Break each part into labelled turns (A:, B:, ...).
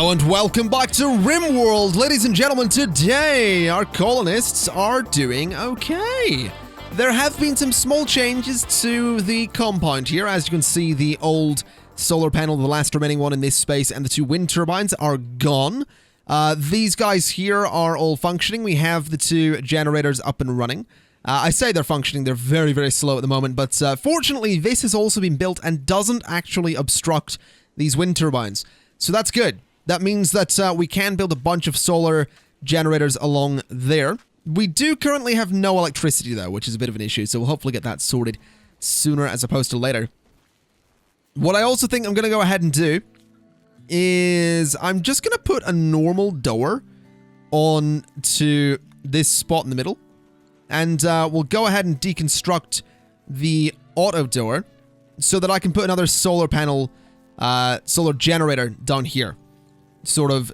A: Hello and welcome back to RimWorld. Ladies and gentlemen, today our colonists are doing okay. There have been some small changes to the compound here. As you can see, the old solar panel, the last remaining one in this space, and the two wind turbines are gone. These guys here are all functioning. We have the two generators up and running. I say they're functioning, they're very, very slow at the moment, but fortunately this has also been built and doesn't actually obstruct these wind turbines. So that's good. That means that we can build a bunch of solar generators along there. We do currently have no electricity though, which is a bit of an issue, so we'll hopefully get that sorted sooner as opposed to later. What I also think I'm going to go ahead and do is I'm just going to put a normal door on to this spot in the middle. And we'll go ahead and deconstruct the auto door so that I can put another solar panel, solar generator down here. Sort of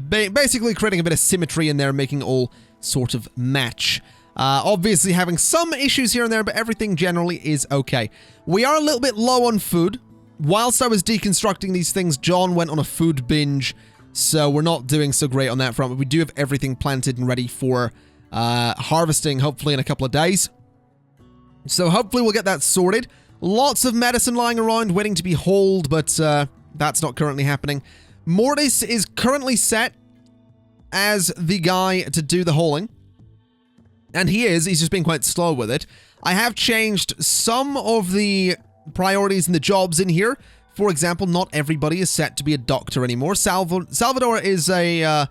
A: basically creating a bit of symmetry in there, making all sort of match. Obviously having some issues here and there, but everything generally is okay. We are a little bit low on food. Whilst I was deconstructing these things, John went on a food binge, so we're not doing so great on that front, but we do have everything planted and ready for harvesting, hopefully in a couple of days. So hopefully we'll get that sorted. Lots of medicine lying around waiting to be hauled, but that's not currently happening. Mortis is currently set as the guy to do the hauling. And he's just being quite slow with it. I have changed some of the priorities and the jobs in here. For example, not everybody is set to be a doctor anymore. Salvador is a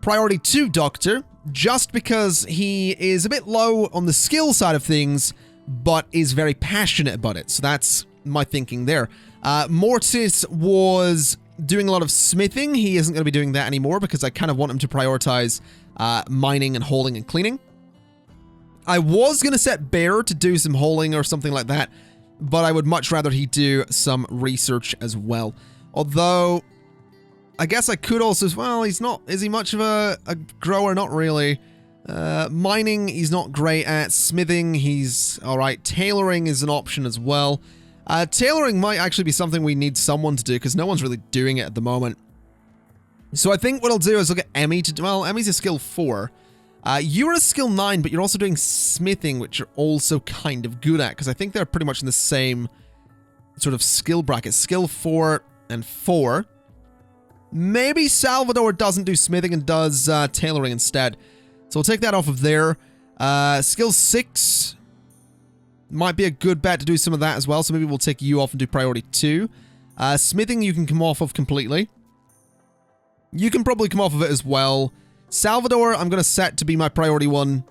A: priority 2 doctor, just because he is a bit low on the skill side of things, but is very passionate about it. So that's my thinking there. Mortis was doing a lot of smithing. He isn't going to be doing that anymore because I kind of want him to prioritize mining and hauling and cleaning. I was going to set Bear to do some hauling or something like that, but I would much rather he do some research as well. Although I guess I could also, well, he's not, is he much of a grower? Not really. Mining, he's not great at. Smithing, he's alright. Tailoring is an option as well. Tailoring might actually be something we need someone to do, because no one's really doing it at the moment. So I think what I'll do is look at Emmy to do, well, Emmy's a skill 4. You're a skill 9, but you're also doing smithing, which you're also kind of good at, because I think they're pretty much in the same sort of skill bracket. Skill 4 and 4. Maybe Salvador doesn't do smithing and does tailoring instead. So we'll take that off of there. Skill 6 might be a good bet to do some of that as well. So maybe we'll take you off and do priority 2. Smithing you can come off of completely. You can probably come off of it as well. Salvador I'm going to set to be my priority 1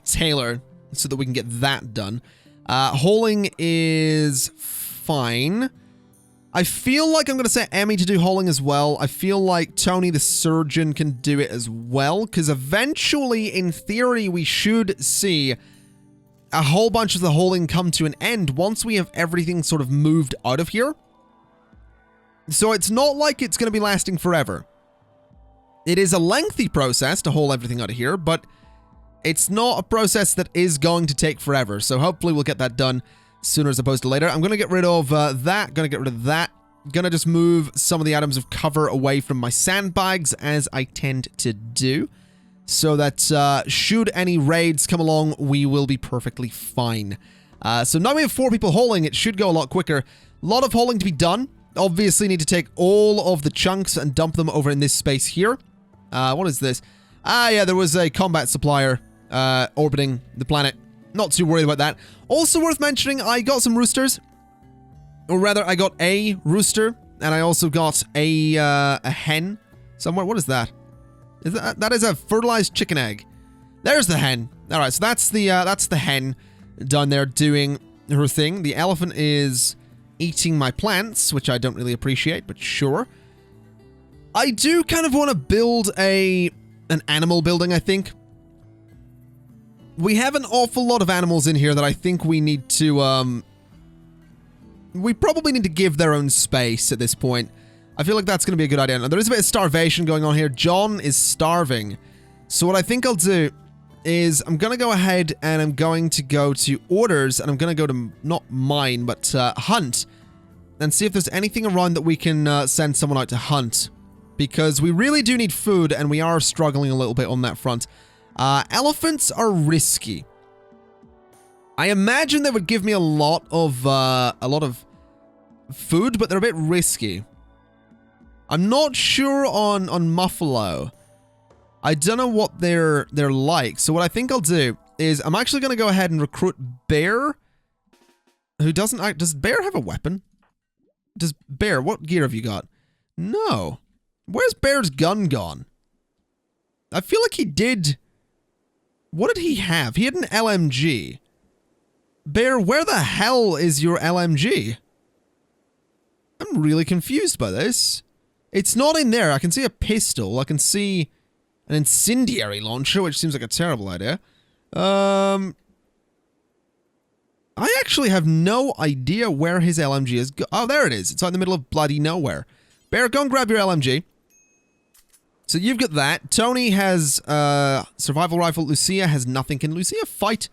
A: tailor so that we can get that done. Hauling is fine. I feel like I'm going to set Emmy to do hauling as well. I feel like Tony the surgeon can do it as well, because eventually, in theory, we should see a whole bunch of the hauling come to an end once we have everything sort of moved out of here. So it's not like it's going to be lasting forever. It is a lengthy process to haul everything out of here, but it's not a process that is going to take forever. So hopefully we'll get that done sooner as opposed to later. I'm going to get rid of that. Going to get rid of that. Going to just move some of the items of cover away from my sandbags, as I tend to do, so that should any raids come along, we will be perfectly fine. So now we have 4 people hauling. It should go a lot quicker. A lot of hauling to be done. Obviously need to take all of the chunks and dump them over in this space here. What is this? Ah, yeah, there was a combat supplier orbiting the planet. Not too worried about that. Also worth mentioning, I got some roosters. Or rather, I got a rooster, and I also got a hen somewhere. What is that? That is a fertilized chicken egg. There's the hen. All right, so that's the hen down there doing her thing. The elephant is eating my plants, which I don't really appreciate, but sure. I do kind of want to build an animal building, I think. We have an awful lot of animals in here that I think we need to, we probably need to give their own space at this point. I feel like that's going to be a good idea. Now, there is a bit of starvation going on here. John is starving. So what I think I'll do is I'm going to go ahead and I'm going to go to orders, and I'm going to go to, not mine, but hunt, and see if there's anything around that we can send someone out to hunt. because we really do need food, and we are struggling a little bit on that front. Elephants are risky. I imagine they would give me a lot of food, but they're a bit risky. I'm not sure on Muffalo. I don't know what they're like. So what I think I'll do is I'm actually going to go ahead and recruit Bear, who doesn't... Does Bear have a weapon? Does Bear... What gear have you got? No. Where's Bear's gun gone? I feel like he did... What did he have? He had an LMG. Bear, where the hell is your LMG? I'm really confused by this. It's not in there. I can see a pistol. I can see an incendiary launcher, which seems like a terrible idea. I actually have no idea where his LMG is. Oh, there it is. It's out in the middle of bloody nowhere. Bear, go and grab your LMG. So you've got that. Tony has survival rifle. Lucia has nothing. Can Lucia fight?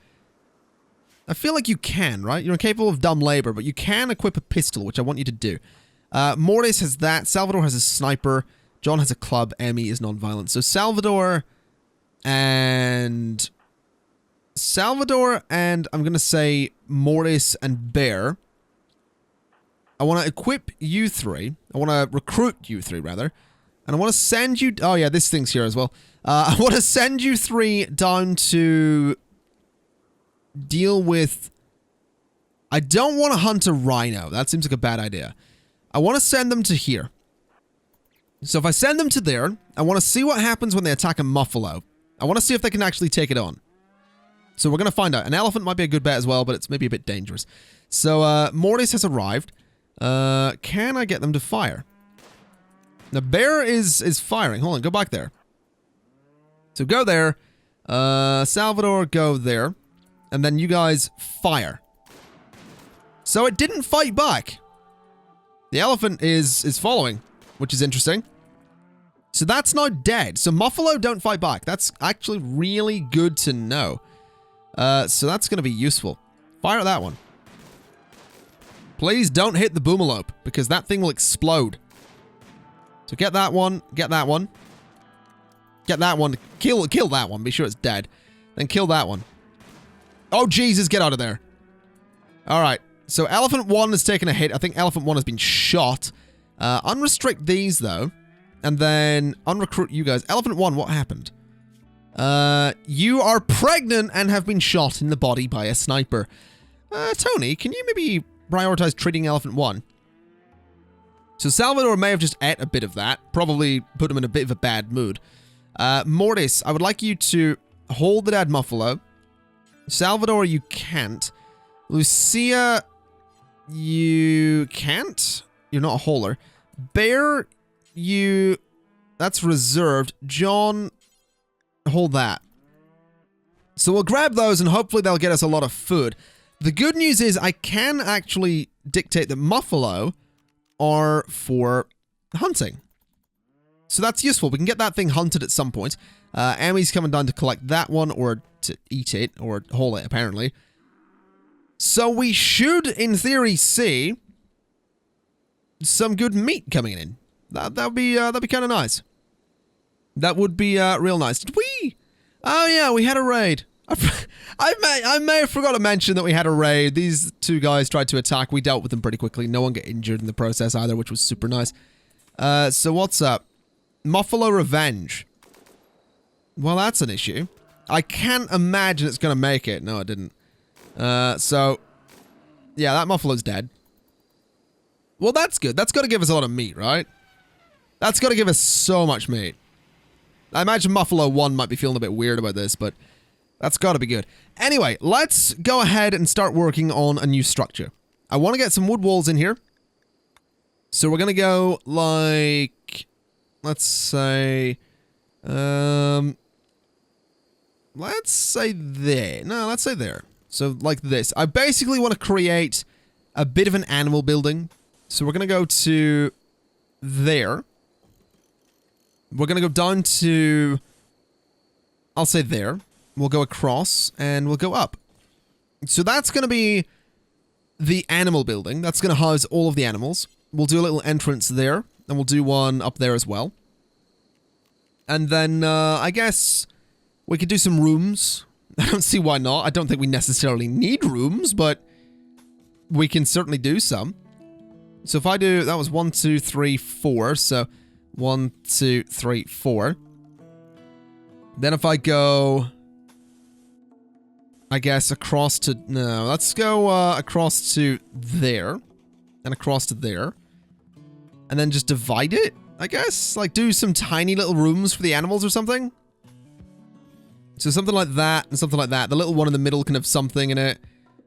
A: I feel like you can, right? You're incapable of dumb labor, but you can equip a pistol, which I want you to do. Mortis has that. Salvador has a sniper. John has a club. Emmy is non-violent. So Salvador and I'm going to say Mortis and Bear. I want to equip you three. I want to recruit you three, rather. And I want to send you... Oh, yeah, this thing's here as well. I want to send you three down to deal with... I don't want to hunt a rhino. That seems like a bad idea. I want to send them to here. So if I send them to there, I want to see what happens when they attack a Muffalo. I want to see if they can actually take it on. So we're going to find out. An elephant might be a good bet as well, but it's maybe a bit dangerous. So Mortis has arrived. Can I get them to fire? The bear is firing. Hold on, go back there. So go there. Salvador, go there. And then you guys fire. So it didn't fight back. The elephant is following, which is interesting. So that's now dead. So Muffalo don't fight back. That's actually really good to know. So that's going to be useful. Fire at that one. Please don't hit the boomalope, because that thing will explode. So get that one, get that one. Get that one, kill that one, be sure it's dead. Then kill that one. Oh Jesus, get out of there. Alright, so Elephant 1 has taken a hit. I think Elephant 1 has been shot. Unrestrict these though, and then unrecruit you guys. Elephant 1, what happened? You are pregnant and have been shot in the body by a sniper. Tony, can you maybe prioritize treating Elephant 1? So Salvador may have just ate a bit of that. Probably put him in a bit of a bad mood. Mortis, I would like you to hold the dead Muffalo. Salvador, you can't. Lucia, you can't. You're not a holer. Bear, you... That's reserved. John, hold that. So we'll grab those and hopefully they'll get us a lot of food. The good news is I can actually dictate that Muffalo are for hunting. So that's useful. We can get that thing hunted at some point. Emmy's coming down to collect that one, or to eat it, or haul it, apparently. So we should, in theory, see some good meat coming in. That'd be kind of nice. That would be real nice. Did we? Oh yeah, we had a raid. I may have forgot to mention that we had a raid. These two guys tried to attack. We dealt with them pretty quickly. No one got injured in the process either, which was super nice. So what's up? Muffalo Revenge. Well, that's an issue. I can't imagine it's going to make it. No, it didn't. So, yeah, that Muffalo's dead. Well, that's good. That's got to give us a lot of meat, right? That's got to give us so much meat. I imagine Muffalo 1 might be feeling a bit weird about this, but that's got to be good. Anyway, let's go ahead and start working on a new structure. I want to get some wood walls in here. So we're going to go like... Let's say there. No, let's say there. So like this. I basically want to create a bit of an animal building. So we're going to go to there. We're going to go down to, I'll say there. We'll go across and we'll go up. So that's going to be the animal building. That's going to house all of the animals. We'll do a little entrance there. And we'll do one up there as well. And then, I guess we could do some rooms. I don't see why not. I don't think we necessarily need rooms, but we can certainly do some. So if I do, that was 1, 2, 3, 4. So 1, 2, 3, 4. Then if I go, I guess across to, no, let's go across to there and across to there. And then just divide it, I guess. Like do some tiny little rooms for the animals or something. So something like that and something like that. The little one in the middle can have something in it.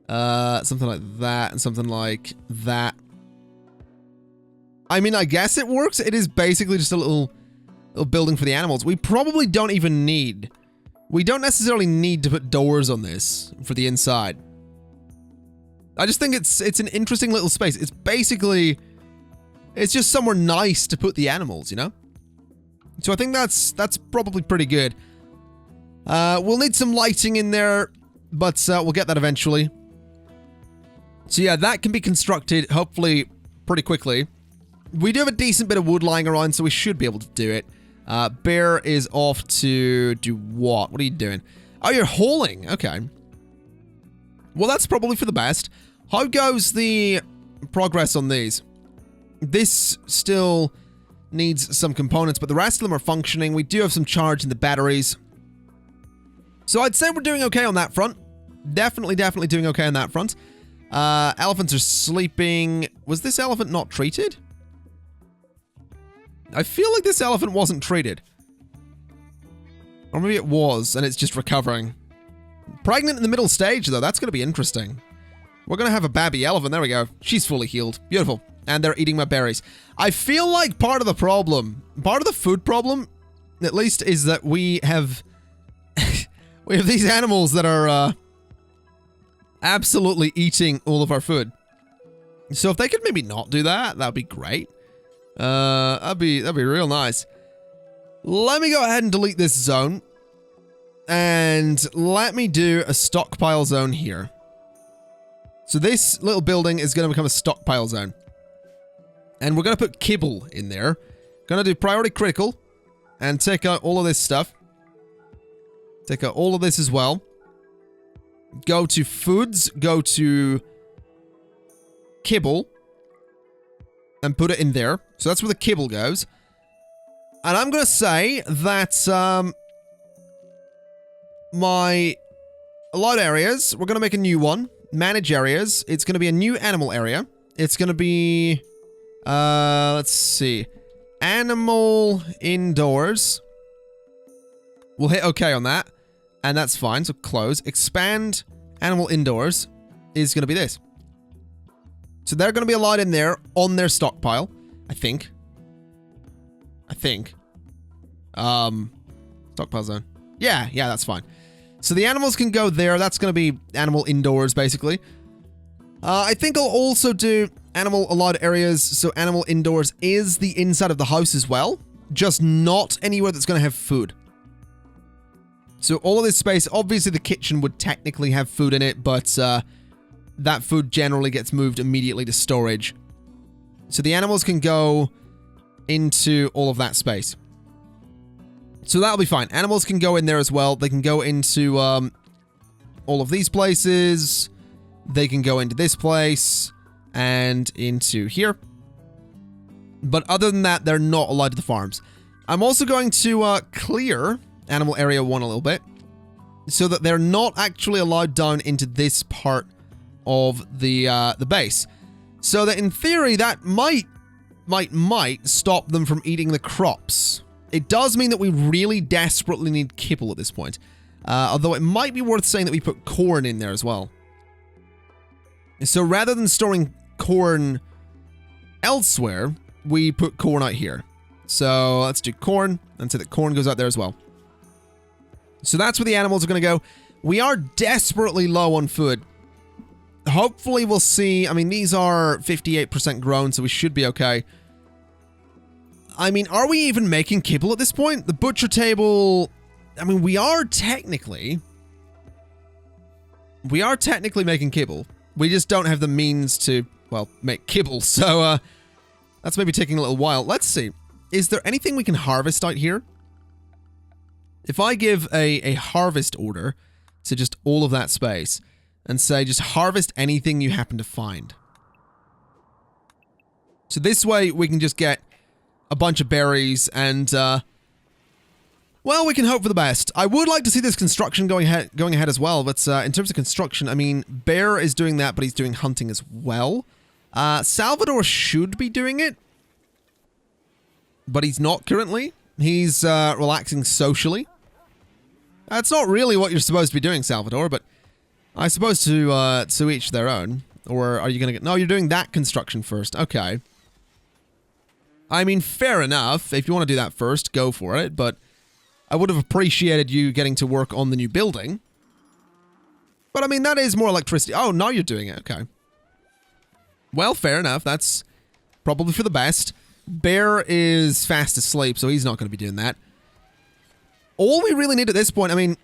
A: Something like that and something like that. I mean, I guess it works. It is basically just a little building for the animals. We probably don't even need... We don't necessarily need to put doors on this for the inside. I just think it's an interesting little space. It's basically... It's just somewhere nice to put the animals, you know? So I think that's probably pretty good. We'll need some lighting in there, but we'll get that eventually. So yeah, that can be constructed, hopefully, pretty quickly. We do have a decent bit of wood lying around, so we should be able to do it. Bear is off to do what? What are you doing? Oh, you're hauling. Okay. Well, that's probably for the best. How goes the progress on these? This still needs some components, but the rest of them are functioning. We do have some charge in the batteries. So I'd say we're doing okay on that front. Definitely doing okay on that front. Elephants are sleeping. Was this elephant not treated? I feel like this elephant wasn't treated. Or maybe it was, and it's just recovering. Pregnant in the middle stage, though. That's going to be interesting. We're going to have a babby elephant. There we go. She's fully healed. Beautiful. And they're eating my berries. I feel like part of the problem, part of the food problem, at least, is that we have... we have these animals that are absolutely eating all of our food. So if they could maybe not do that, that'd be great. That'd be real nice. Let me go ahead and delete this zone. And let me do a stockpile zone here. So this little building is going to become a stockpile zone. And we're going to put Kibble in there. Going to do priority critical. And take out all of this stuff. Take out all of this as well. Go to foods. Go to Kibble. And put it in there. So that's where the Kibble goes. And I'm going to say that my allowed areas, we're going to make a new one. Manage areas. It's going to be a new animal area. It's going to be... let's see. Animal indoors. We'll hit OK on that. And that's fine. So close. Expand animal indoors is going to be this. So they're going to be allowed in there on their stockpile. I think. Stockpile zone. Yeah, that's fine. So the animals can go there. That's going to be animal indoors, basically. I think I'll also do animal allowed areas. So animal indoors is the inside of the house as well. Just not anywhere that's going to have food. So all of this space, obviously the kitchen would technically have food in it, but that food generally gets moved immediately to storage. So the animals can go into all of that space. So that'll be fine. Animals can go in there as well. They can go into all of these places. They can go into this place and into here. But other than that, they're not allowed to the farms. I'm also going to clear animal area 1 a little bit so that they're not actually allowed down into this part of the base. So that in theory, that might stop them from eating the crops. It does mean that we really desperately need Kibble at this point. Although it might be worth saying that we put corn in there as well. So rather than storing corn elsewhere, we put corn out here. So let's do corn and say that corn goes out there as well. So that's where the animals are going to go. We are desperately low on food. Hopefully we'll see. I mean, these are 58% grown, so we should be okay. I mean, are we even making Kibble at this point? The butcher table... I mean, we are technically making Kibble. We just don't have the means to, well, make Kibble. So, that's maybe taking a little while. Let's see. Is there anything we can harvest out here? If I give a harvest order to just all of that space and say just harvest anything you happen to find. So this way we can just get a bunch of berries and, well, we can hope for the best. I would like to see this construction going ahead as well, but in terms of construction, I mean, Bear is doing that, but he's doing hunting as well. Salvador should be doing it, but he's not currently. He's relaxing socially. That's not really what you're supposed to be doing, Salvador, but I suppose to each their own. Or are you going to get... No, you're doing that construction first. Okay. I mean, fair enough. If you want to do that first, go for it, but I would have appreciated you getting to work on the new building. But I mean, that is more electricity. Oh, now you're doing it. Okay. Well, fair enough. That's probably for the best. Bear is fast asleep, so he's not going to be doing that. All we really need at this point, I mean,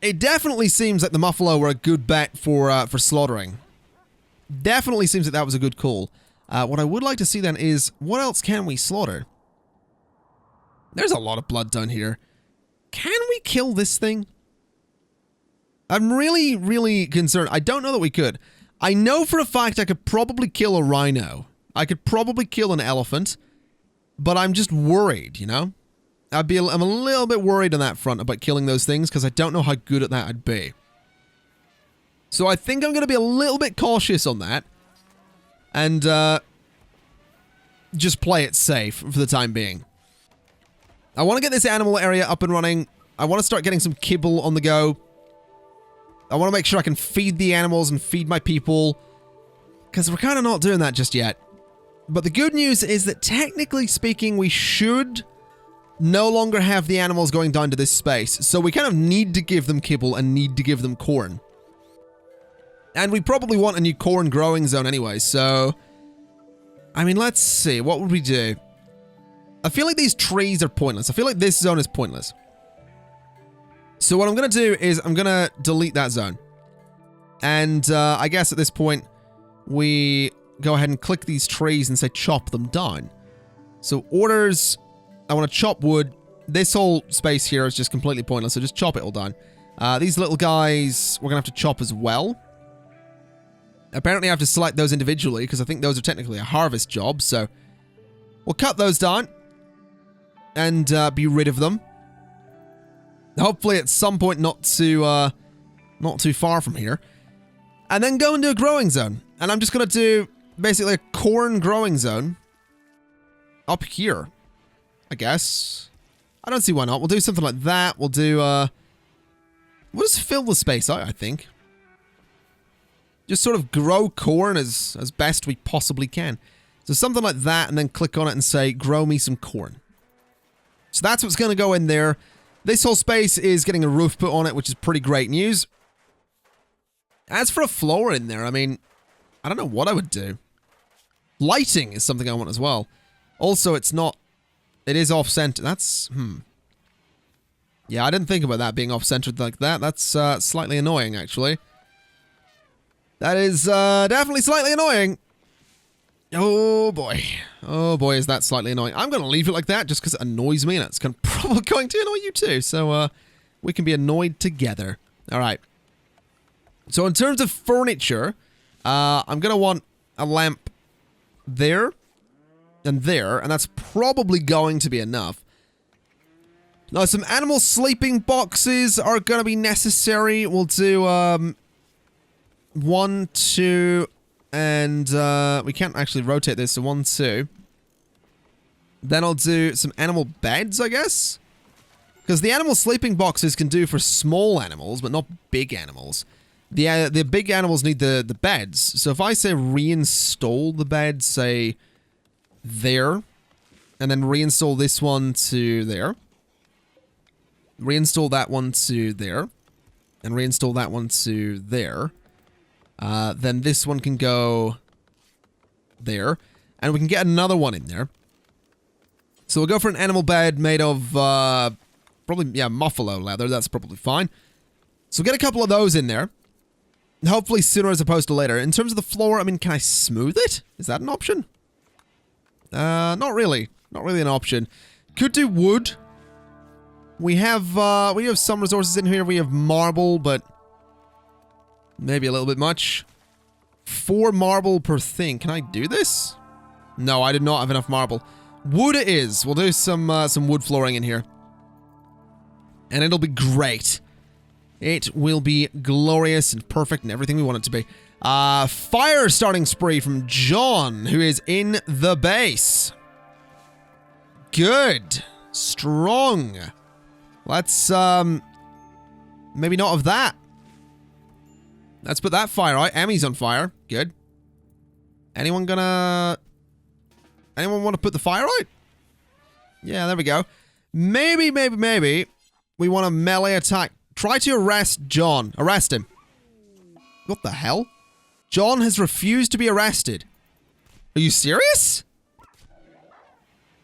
A: it definitely seems like the Muffalo were a good bet for slaughtering. Definitely seems like that was a good call. What I would like to see then is, what else can we slaughter? There's a lot of blood down here. Can we kill this thing? I'm really, really concerned. I don't know that we could. I know for a fact I could probably kill a rhino. I could probably kill an elephant. But I'm just worried, you know? I'm a little bit worried on that front about killing those things because I don't know how good at that I'd be. So I think I'm going to be a little bit cautious on that. And just play it safe for the time being. I want to get this animal area up and running. I want to start getting some kibble on the go. I want to make sure I can feed the animals and feed my people. Because we're kind of not doing that just yet. But the good news is that technically speaking, we should no longer have the animals going down to this space. So we kind of need to give them kibble and need to give them corn. And we probably want a new corn growing zone anyway, so... I mean, let's see. What would we do? I feel like these trees are pointless. I feel like this zone is pointless. So what I'm going to do is I'm going to delete that zone. And I guess at this point, we go ahead and click these trees and say chop them down. So orders... I want to chop wood. This whole space here is just completely pointless, so just chop it all down. These little guys, we're going to have to chop as well. Apparently I have to select those individually, because I think those are technically a harvest job, so... We'll cut those down. And be rid of them. Hopefully at some point not too far from here. And then go into a growing zone. And I'm just going to do basically a corn growing zone. Up here. I guess. I don't see why not. We'll do something like that. We'll do, we'll just fill the space out, I think. Just sort of grow corn as best we possibly can. So something like that, and then click on it and say, grow me some corn. So that's what's going to go in there. This whole space is getting a roof put on it, which is pretty great news. As for a floor in there, I mean, I don't know what I would do. Lighting is something I want as well. Also, it's not... It is off-center. That's... Yeah, I didn't think about that being off-centered like that. That's slightly annoying, actually. That is definitely slightly annoying. Oh, boy. Oh, boy, is that slightly annoying. I'm going to leave it like that just because it annoys me, and it's probably going to annoy you too. So, we can be annoyed together. All right. So, in terms of furniture, I'm going to want a lamp there. And there, and that's probably going to be enough. Now, some animal sleeping boxes are going to be necessary. We'll do, 1, 2, and, we can't actually rotate this, so 1, 2. Then I'll do some animal beds, I guess? Because the animal sleeping boxes can do for small animals, but not big animals. The big animals need the beds. So if I say reinstall the bed, say... there, and then reinstall this one to there, reinstall that one to there, and reinstall that one to there, then this one can go there, and we can get another one in there. So we'll go for an animal bed made of, probably, yeah, muffalo leather, that's probably fine. So we'll get a couple of those in there, hopefully sooner as opposed to later. In terms of the floor, I mean, can I smooth it? Is that an option? Not really. Not really an option. Could do wood. We have some resources in here. We have marble, but maybe a little bit much. 4 marble per thing. Can I do this? No, I did not have enough marble. Wood it is. We'll do some wood flooring in here. And it'll be great. It will be glorious and perfect and everything we want it to be. Fire starting spree from John, who is in the base. Good. Strong. Let's, maybe not of that. Let's put that fire out. Emmy's on fire. Good. Anyone want to put the fire out? Yeah, there we go. Maybe we want to melee attack. Try to arrest John. Arrest him. What the hell? John has refused to be arrested. Are you serious?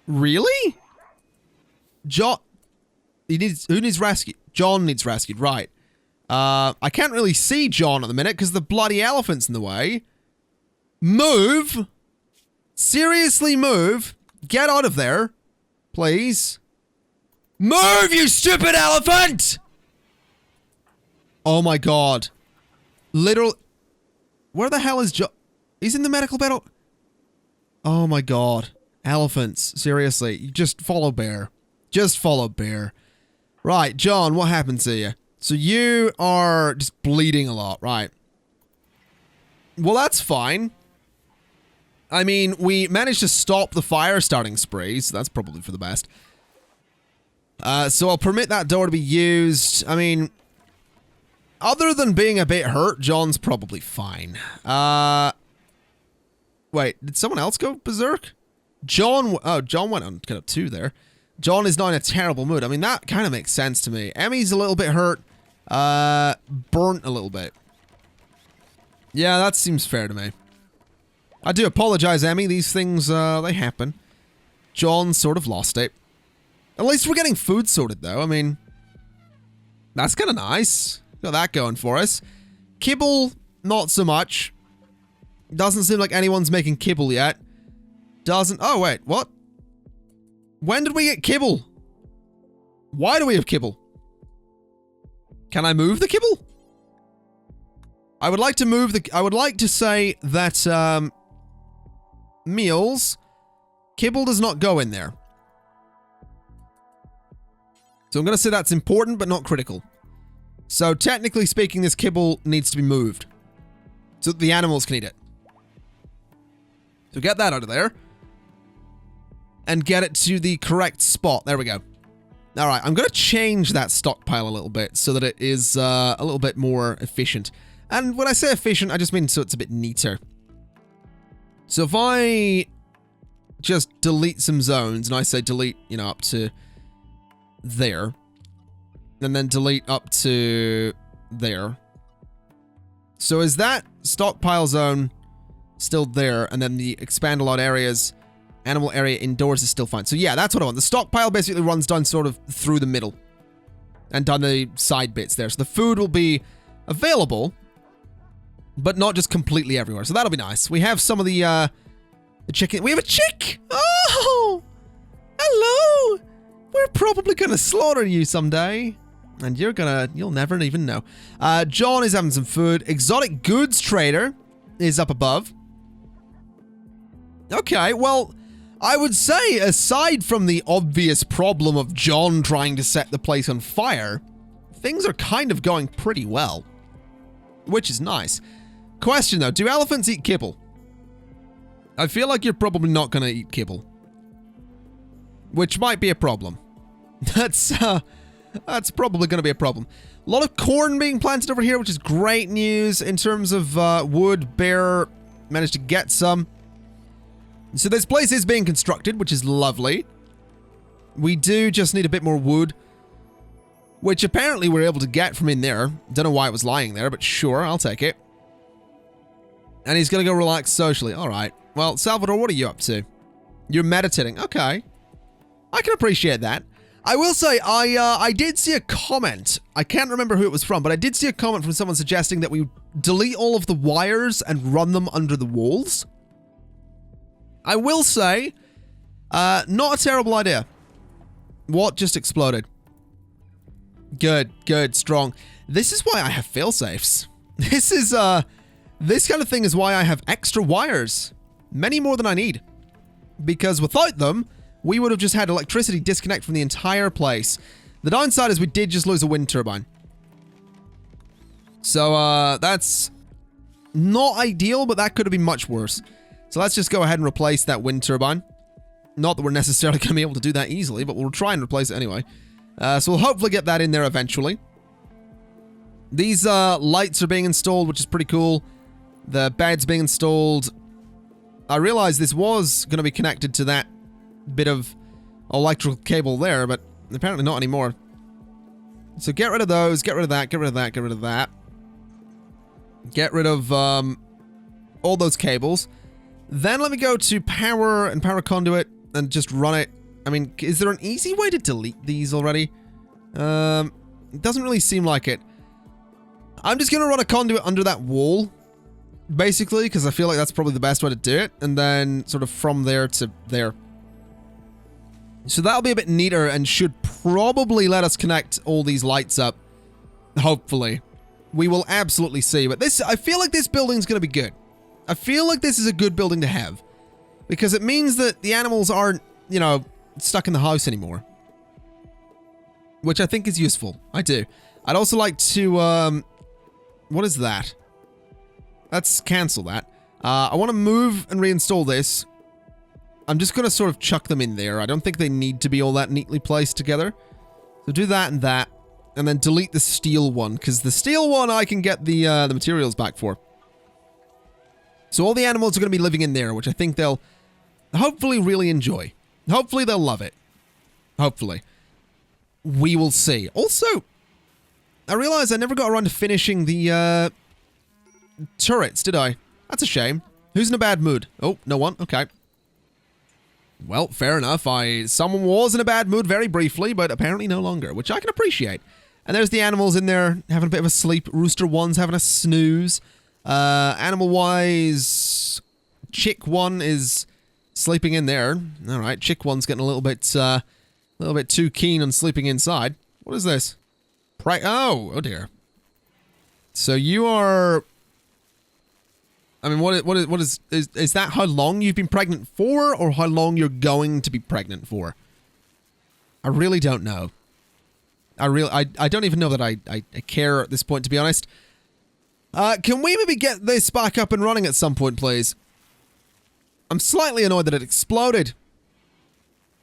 A: Really? John... Who needs rescued? John needs rescued, right. I can't really see John at the minute because the bloody elephant's in the way. Move! Seriously, move! Get out of there. Please. Move, you stupid elephant! Oh my god. Literal... Where the hell is John? He's in the medical bed. Oh my god. Elephants. Seriously. You just follow bear. Just follow bear. Right, John, what happened to you? So you are just bleeding a lot, right? Well, that's fine. I mean, we managed to stop the fire starting spree, so that's probably for the best. So I'll permit that door to be used. I mean, other than being a bit hurt, John's probably fine. Wait, did someone else go berserk? John went on kind of 2 there. John is not in a terrible mood. I mean, that kind of makes sense to me. Emmy's a little bit hurt. Burnt a little bit. Yeah, that seems fair to me. I do apologize, Emmy. These things, they happen. John sort of lost it. At least we're getting food sorted, though. I mean, that's kind of nice. Got that going for us. Kibble, not so much. Doesn't seem like anyone's making kibble yet. Oh, wait, what? When did we get kibble? Why do we have kibble? Can I move the kibble? I would like to move the... I would like to say that, meals, kibble does not go in there. So I'm going to say that's important, but not critical. So technically speaking, this kibble needs to be moved. So that the animals can eat it. So get that out of there. And get it to the correct spot. There we go. Alright, I'm going to change that stockpile a little bit so that it is a little bit more efficient. And when I say efficient, I just mean so it's a bit neater. So if I just delete some zones, and I say delete, you know, up to there, and then delete up to there. So is that stockpile zone still there, and then the expand a lot areas... Animal area indoors is still fine. So yeah, that's what I want. The stockpile basically runs down sort of through the middle. And down the side bits there. So the food will be available. But not just completely everywhere. So that'll be nice. We have some of the chicken. We have a chick! Oh! Hello! We're probably gonna slaughter you someday. And you'll never even know. John is having some food. Exotic goods trader is up above. Okay, well... I would say, aside from the obvious problem of John trying to set the place on fire, things are kind of going pretty well. Which is nice. Question though, do elephants eat kibble? I feel like you're probably not going to eat kibble. Which might be a problem. That's probably going to be a problem. A lot of corn being planted over here, which is great news in terms of wood. Bear managed to get some. So this place is being constructed, which is lovely. We do just need a bit more wood, which apparently we're able to get from in there. Don't know why it was lying there, but sure, I'll take it. And he's going to go relax socially. All right. Well, Salvador, what are you up to? You're meditating. Okay. I can appreciate that. I will say, I did see a comment. I can't remember who it was from, but I did see a comment from someone suggesting that we delete all of the wires and run them under the walls. I will say, not a terrible idea. What just exploded? Good, good, strong. This is why I have failsafes. This is, this kind of thing is why I have extra wires. Many more than I need. Because without them, we would have just had electricity disconnect from the entire place. The downside is we did just lose a wind turbine. So, that's not ideal, but that could have been much worse. So let's just go ahead and replace that wind turbine. Not that we're necessarily going to be able to do that easily, but we'll try and replace it anyway. So we'll hopefully get that in there eventually. These lights are being installed, which is pretty cool. The bed's being installed. I realized this was going to be connected to that bit of electrical cable there, but apparently not anymore. So get rid of those, get rid of that, get rid of that, get rid of that. Get rid of all those cables. Then let me go to power and power conduit and just run it. I mean, is there an easy way to delete these already? It doesn't really seem like it. I'm just going to run a conduit under that wall, basically, because I feel like that's probably the best way to do it. And then sort of from there to there. So that'll be a bit neater and should probably let us connect all these lights up. Hopefully. We will absolutely see. But this, I feel like this building's going to be good. I feel like this is a good building to have. Because it means that the animals aren't, you know, stuck in the house anymore. Which I think is useful. I do. I'd also like to, what is that? Let's cancel that. I want to move and reinstall this. I'm just going to sort of chuck them in there. I don't think they need to be all that neatly placed together. So do that and that. And then delete the steel one. Because the steel one I can get the materials back for. So all the animals are going to be living in there, which I think they'll hopefully really enjoy. Hopefully they'll love it. Hopefully. We will see. Also, I realized I never got around to finishing the turrets, did I? That's a shame. Who's in a bad mood? Oh, no one? Okay. Well, fair enough. Someone was in a bad mood very briefly, but apparently no longer, which I can appreciate. And there's the animals in there having a bit of a sleep. Rooster 1's having a snooze. Animal-wise, Chick 1 is sleeping in there. All right, Chick 1's getting a little bit too keen on sleeping inside. What is this? Oh dear. So you are. I mean, what is that? How long you've been pregnant for, or how long you're going to be pregnant for? I really don't know. I don't even know that I care at this point, to be honest. Can we maybe get this back up and running at some point, please? I'm slightly annoyed that it exploded.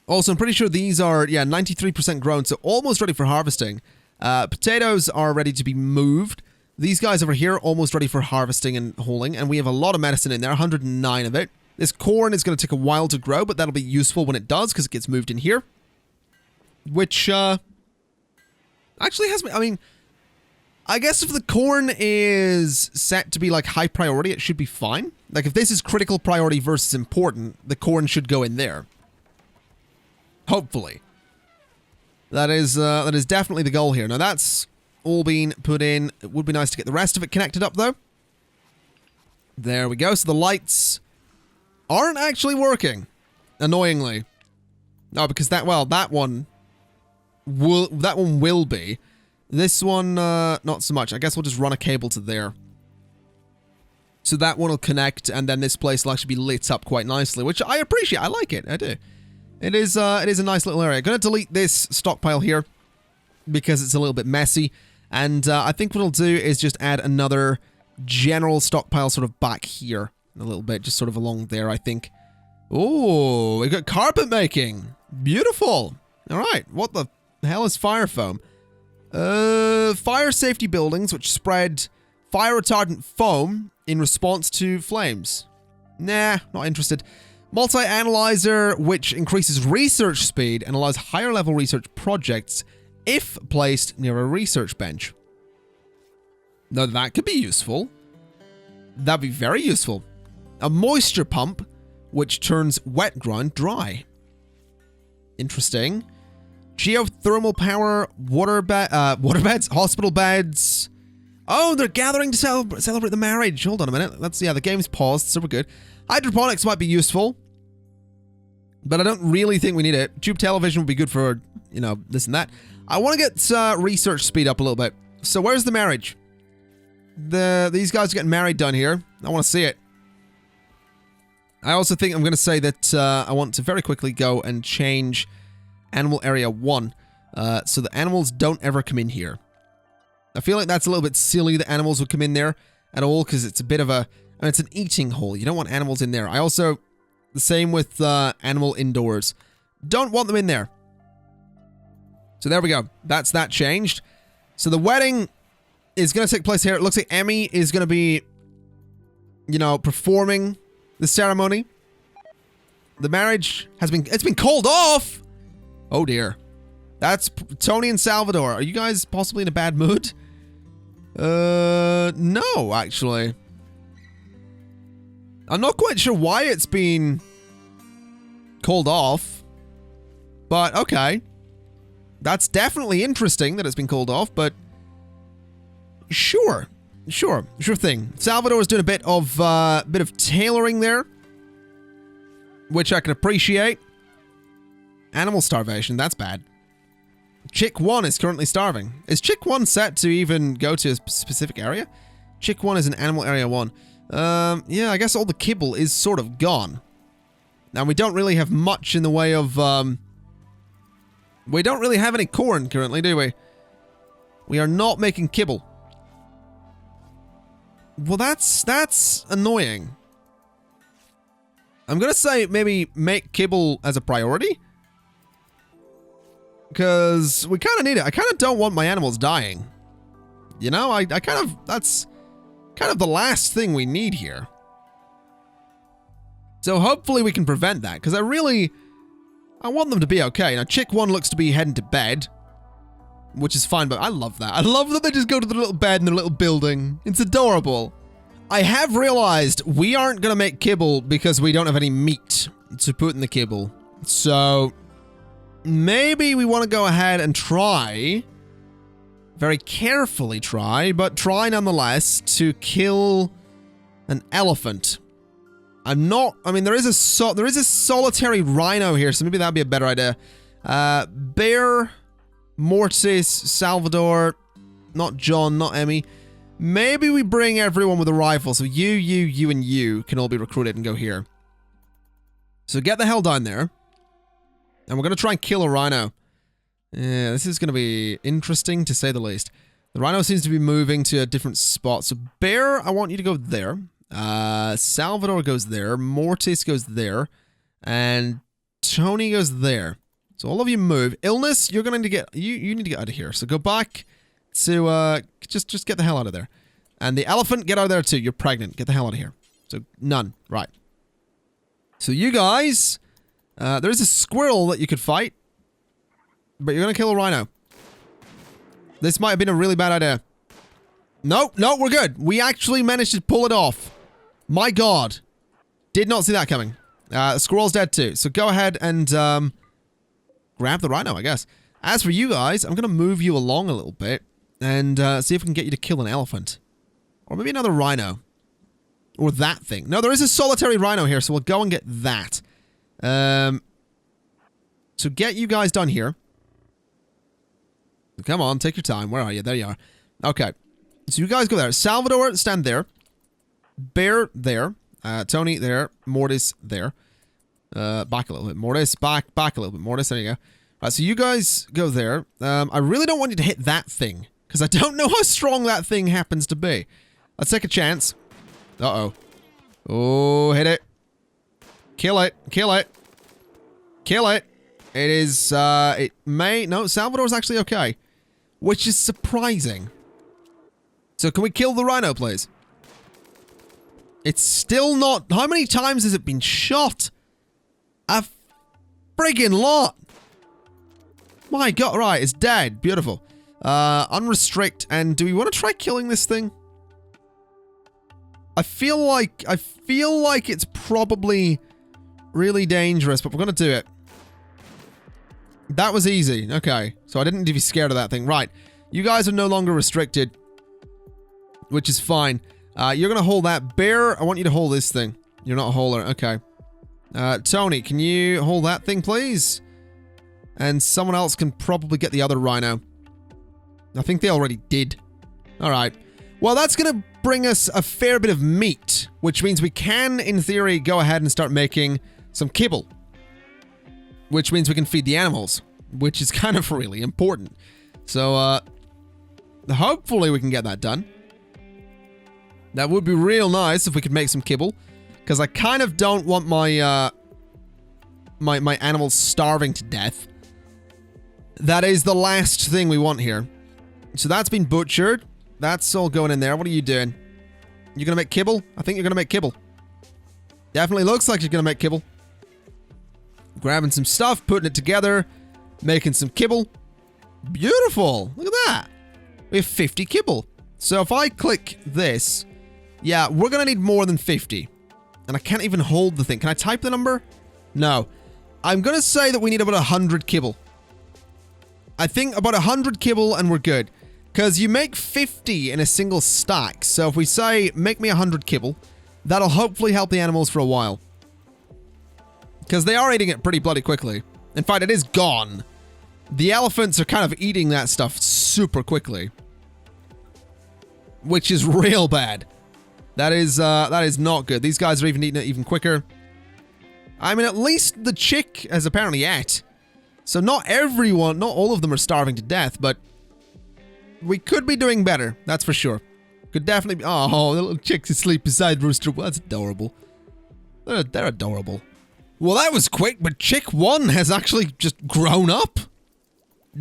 A: Also, I'm pretty sure these are, yeah, 93% grown, so almost ready for harvesting. Potatoes are ready to be moved. These guys over here almost ready for harvesting and hauling, and we have a lot of medicine in there, 109 of it. This corn is going to take a while to grow, but that'll be useful when it does, because it gets moved in here. Which, actually has me, I mean, I guess if the corn is set to be, like, high priority, it should be fine. Like, if this is critical priority versus important, the corn should go in there. Hopefully. That is definitely the goal here. Now, that's all been put in. It would be nice to get the rest of it connected up, though. There we go. So the lights aren't actually working, annoyingly. No, because that one will be. This one, not so much. I guess we'll just run a cable to there. So that one will connect, and then this place will actually be lit up quite nicely, which I appreciate. I like it. I do. It is a nice little area. I'm going to delete this stockpile here because it's a little bit messy. And I think what I'll do is just add another general stockpile sort of back here a little bit, just sort of along there, I think. Oh, we got carpet making. Beautiful. All right. What the hell is fire foam? Fire safety buildings which spread fire retardant foam in response to flames. Nah, not interested. Multi-analyzer, which increases research speed and allows higher level research projects if placed near a research bench. Now that could be useful. That'd be very useful. A moisture pump, which turns wet ground dry. Interesting. Geothermal power, waterbeds, hospital beds. Oh, they're gathering to celebrate the marriage. Hold on a minute. Yeah, the game's paused, so we're good. Hydroponics might be useful. But I don't really think we need it. Tube television would be good for, you know, this and that. I want to get research speed up a little bit. So where's the marriage? These guys are getting married down here. I want to see it. I also think I'm going to say that I want to very quickly go and change Animal Area 1 so the animals don't ever come in here. I feel like that's a little bit silly that animals would come in there at all because it's a bit of a... and it's an eating hole. You don't want animals in there. I also... the same with animal indoors. Don't want them in there. So there we go. That's that changed. So the wedding is going to take place here. It looks like Emmy is going to be, you know, performing the ceremony. The marriage has been... it's been called off! Oh dear. That's Tony and Salvador. Are you guys possibly in a bad mood? No, actually. I'm not quite sure why it's been called off, but okay. That's definitely interesting that it's been called off, but sure thing. Salvador is doing a bit of tailoring there, which I can appreciate. Animal starvation, that's bad. Chick 1 is currently starving. Is Chick 1 set to even go to a specific area? Chick 1 is in Animal Area 1. Yeah, I guess all the kibble is sort of gone. Now, we don't really have much in the way of, we don't really have any corn currently, do we? We are not making kibble. Well, that's annoying. I'm gonna say maybe make kibble as a priority. Because we kind of need it. I kind of don't want my animals dying. You know, I kind of, that's kind of the last thing we need here. So hopefully we can prevent that, because I want them to be okay. Now, Chick 1 looks to be heading to bed, which is fine, but I love that. I love that they just go to the little bed in the little building. It's adorable. I have realized we aren't going to make kibble because we don't have any meat to put in the kibble. So maybe we want to go ahead and try, very carefully try, but try nonetheless to kill an elephant. I mean, there is a solitary rhino here, so maybe that'd be a better idea. Bear, Mortis, Salvador, not John, not Emmy. Maybe we bring everyone with a rifle, so you, and you can all be recruited and go here. So get the hell down there. And we're going to try and kill a rhino. Yeah, this is going to be interesting, to say the least. The rhino seems to be moving to a different spot. So Bear, I want you to go there. Salvador goes there. Mortis goes there. And Tony goes there. So all of you move. Illness, you're going to get... You need to get out of here. So go back to... just get the hell out of there. And the elephant, get out of there too. You're pregnant. Get the hell out of here. So none. Right. So you guys... there is a squirrel that you could fight. But you're going to kill a rhino. This might have been a really bad idea. No, we're good. We actually managed to pull it off. My god. Did not see that coming. The squirrel's dead too. So go ahead and grab the rhino, I guess. As for you guys, I'm going to move you along a little bit. And see if we can get you to kill an elephant. Or maybe another rhino. Or that thing. No, there is a solitary rhino here, so we'll go and get that. So get you guys done here. Come on, take your time. Where are you? There you are. Okay. So you guys go there. Salvador, stand there. Bear, there. Tony, there. Mortis, there. Back a little bit. Mortis, back a little bit. Mortis, there you go. Alright, so you guys go there. I really don't want you to hit that thing, because I don't know how strong that thing happens to be. Let's take a chance. Uh-oh. Oh, hit it. Kill it. Kill it. Kill it. It is, it may... No, Salvador's actually okay. Which is surprising. So can we kill the rhino, please? It's still not... How many times has it been shot? A friggin' lot. My god, right, it's dead. Beautiful. Unrestrict, and do we want to try killing this thing? I feel like it's probably really dangerous, but we're gonna do it. That was easy. Okay, so I didn't need to be scared of that thing. Right, you guys are no longer restricted, which is fine. You're gonna hold that. Bear, I want you to hold this thing. You're not a holder. Okay. Tony, can you hold that thing, please? And someone else can probably get the other rhino. I think they already did. Alright. Well, that's going to bring us a fair bit of meat, which means we can, in theory, go ahead and start making some kibble. Which means we can feed the animals, which is kind of really important. So, hopefully we can get that done. That would be real nice if we could make some kibble, because I kind of don't want my, my animals starving to death. That is the last thing we want here. So that's been butchered. That's all going in there. What are you doing? You gonna make kibble? I think you're gonna make kibble. Definitely looks like you're gonna make kibble. Grabbing some stuff, putting it together, making some kibble. Beautiful! Look at that! We have 50 kibble. So if I click this, yeah, we're gonna need more than 50. And I can't even hold the thing. Can I type the number? No. I'm gonna say that we need about 100 kibble. I think about 100 kibble and we're good. Because you make 50 in a single stack. So if we say, make me 100 kibble, that'll hopefully help the animals for a while. Because they are eating it pretty bloody quickly. In fact, it is gone. The elephants are kind of eating that stuff super quickly. Which is real bad. That is not good. These guys are even eating it even quicker. I mean, at least the chick has apparently ate. So not everyone, not all of them are starving to death, but we could be doing better, that's for sure. Could definitely be. Oh, the little chick's asleep beside Rooster. Well, that's adorable. They're adorable. Well, that was quick, but Chick 1 has actually just grown up.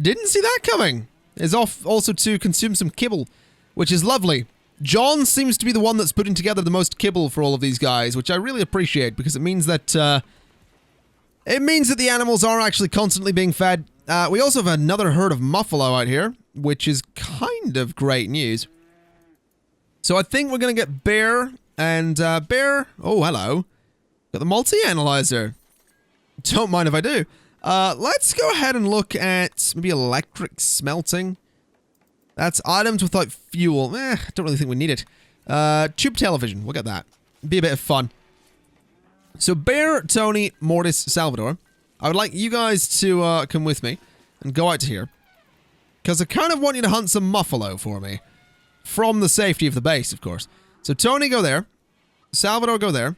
A: Didn't see that coming. Is off also to consume some kibble, which is lovely. John seems to be the one that's putting together the most kibble for all of these guys, which I really appreciate because it means that the animals are actually constantly being fed. We also have another herd of muffalo out here, which is kind of great news. So I think we're going to get Bear and Bear. Oh, hello. Got the multi-analyzer. Don't mind if I do. Let's go ahead and look at maybe electric smelting. That's items without fuel. I don't really think we need it. Tube television. We'll get that. Be a bit of fun. So Bear, Tony, Mortis, Salvador. I would like you guys to come with me and go out to here. Because I kind of want you to hunt some muffalo for me. From the safety of the base, of course. So Tony, go there. Salvador, go there.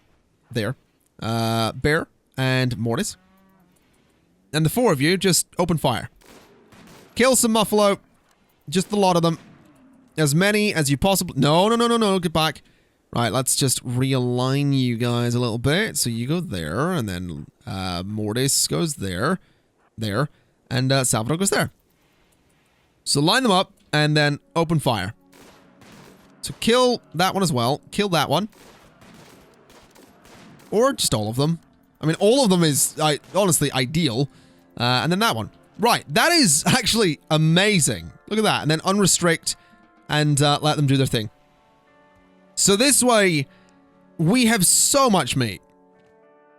A: There. Bear and Mortis. And the four of you, just open fire. Kill some muffalo. Just a lot of them. As many as you possibly... No. Get back. Right, let's just realign you guys a little bit. So you go there, and then Mortis goes there. There. And Salvador goes there. So line them up, and then open fire. So kill that one as well. Kill that one. Or just all of them. I mean, all of them is, honestly, ideal. And then that one. Right, that is actually amazing. Look at that. And then unrestrict and let them do their thing. So this way, we have so much meat.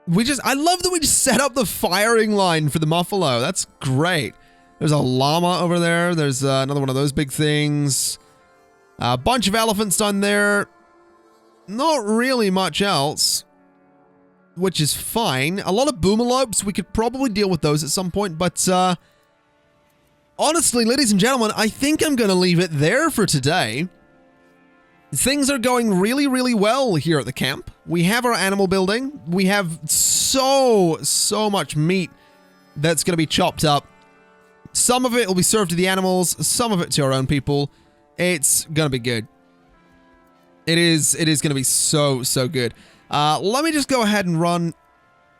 A: I love that we just set up the firing line for the muffalo. That's great. There's a llama over there. There's another one of those big things. A bunch of elephants down there. Not really much else. Which is fine. A lot of boomalopes. We could probably deal with those at some point. But, honestly, ladies and gentlemen, I think I'm going to leave it there for today. Things are going really, really well here at the camp. We have our animal building. We have so much meat that's going to be chopped up. Some of it will be served to the animals. Some of it to our own people. It's going to be good. It is going to be so good. Let me just go ahead and run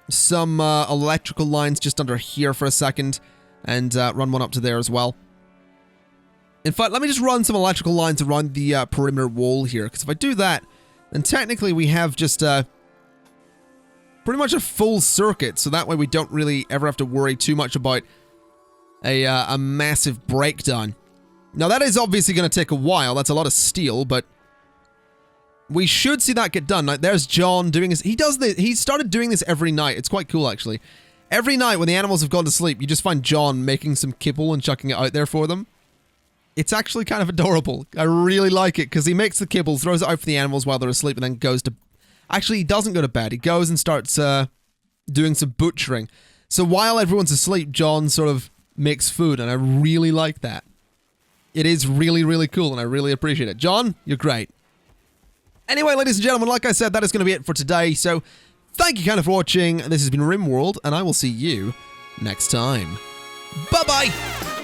A: some electrical lines just under here for a second. And run one up to there as well. In fact, let me just run some electrical lines around the perimeter wall here. Because if I do that, then technically we have just pretty much a full circuit. So that way we don't really ever have to worry too much about a massive breakdown. Now that is obviously going to take a while. That's a lot of steel, but we should see that get done. Like, there's John doing this. He does this. He started doing this every night. It's quite cool, actually. Every night when the animals have gone to sleep, you just find John making some kibble and chucking it out there for them. It's actually kind of adorable. I really like it because he makes the kibble, throws it out for the animals while they're asleep, and then goes to... Actually, he doesn't go to bed. He goes and starts doing some butchering. So while everyone's asleep, John sort of makes food, and I really like that. It is really, really cool, and I really appreciate it. John, you're great. Anyway, ladies and gentlemen, like I said, that is going to be it for today. So thank you kind of for watching. This has been RimWorld, and I will see you next time. Bye-bye!